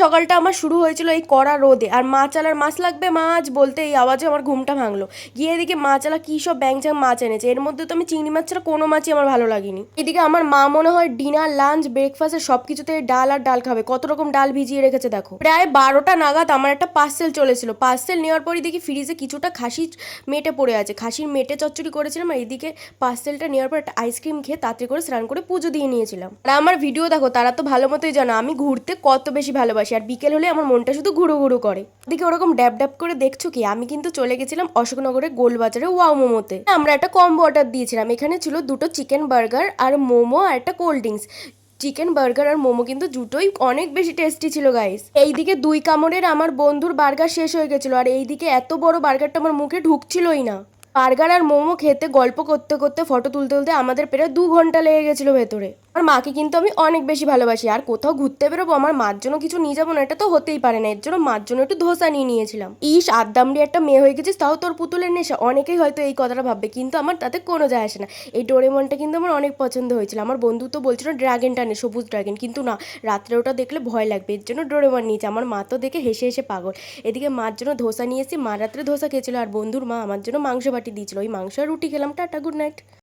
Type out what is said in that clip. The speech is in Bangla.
সকালটা আমার শুরু হয়েছিল এই কড়া রোদে, আর মাছ মাছ লাগবে মাছ বলতে এই আওয়াজে আমার ঘুমটা ভাঙলো। গিয়ে এদিকে মাছালা কী সব ব্যাংচ্যাং মাছ এনেছে, এর মধ্যে তো আমি চিংড়ি মাছ ছাড়া কোনো মাছই আমার ভালো লাগেনি। এদিকে আমার মা মনে হয় ডিনার লাঞ্চ ব্রেকফাস্টে সব কিছুতে ডাল আর ডাল খাবে, কত রকম ডাল ভিজিয়ে রেখেছে দেখো। প্রায় 12টা নাগাদ আমার একটা পার্সেল চলেছিল, পার্সেল নেওয়ার পরই দেখি ফ্রিজে কিছুটা খাসি মেটে পড়ে আছে, খাসির মেটে চচ্চড়ি করেছিলাম, আর এদিকে পার্সেলটা নেওয়ার পর একটা আইসক্রিম খেয়ে তাড়াতাড়ি করে স্নান করে পুজো দিয়ে নিয়েছিলাম। আর আমার ভিডিও দেখো, তারা তো ভালো মতোই জানো আমি ঘুরতে কত বেশি ভালোবাসি, আর বিকেল হলে আমার মনটা শুধু ঘুরু ঘুরু করে। এদিকে ওরকম ড্যাব ড্যাব করে দেখছো কি, আমি কিন্তু চলে গেছিলাম অশোকনগরের গোলবাজারে ওয়াও মোমোতে। আমরা একটা কম্বো অর্ডার দিয়েছিলাম, এখানে ছিল দুটো চিকেন বার্গার আর মোমো আর একটা কোল্ড ড্রিঙ্কস। চিকেন বার্গার আর মোমো কিন্তু দুটোই অনেক বেশি টেস্টি ছিল গাইস। এইদিকে 2 কামড়ের আমার বন্ধুর বার্গার শেষ হয়ে গেছিলো, আর এইদিকে এত বড় বার্গারটা আমার মুখে ঢুকছিলই না। বার্গার আর মোমো খেতে গল্প করতে করতে ফটো তুলতে তুলতে আমাদের প্রায় 2 ঘন্টা লেগে গেছিলো ভেতরে। আমার মাকে কিন্তু আমি অনেক বেশি ভালোবাসি, আর কোথাও ঘুরতে বেরোবো আমার মার জন্য কিছু নিয়ে যাবো না এটা তো হতেই পারে না, এর জন্য মার জন্য একটু ধোসা নিয়ে নিয়েছিলাম। ইস আদ্দামড়ি একটা মেয়ে হয়ে গেছিস তাও তোর পুতুলের নেশা, অনেকেই হয়তো এই কথাটা ভাববে, কিন্তু আমার তাতে কোনো যায় আসে না। এই ডোরেমনটা কিন্তু আমার অনেক পছন্দ হয়েছিল, আমার বন্ধু তো বলছিল ড্রাগনটা নে, সবুজ ড্রাগন, কিন্তু না, রাত্রে ওটা দেখলে ভয় লাগবে, এর জন্য ডোরেমন নিয়েছে। আমার মা তো দেখে হেসে হেসে পাগল। এদিকে মার জন্য ধোসা নিয়ে এসেছি, মা রাত্রে ধোসা খেয়েছিল, আর বন্ধুর মা আমার জন্য মাংস বাটি দিয়েছিল, ওই মাংস আর রুটি খেলাম। Tata, good night.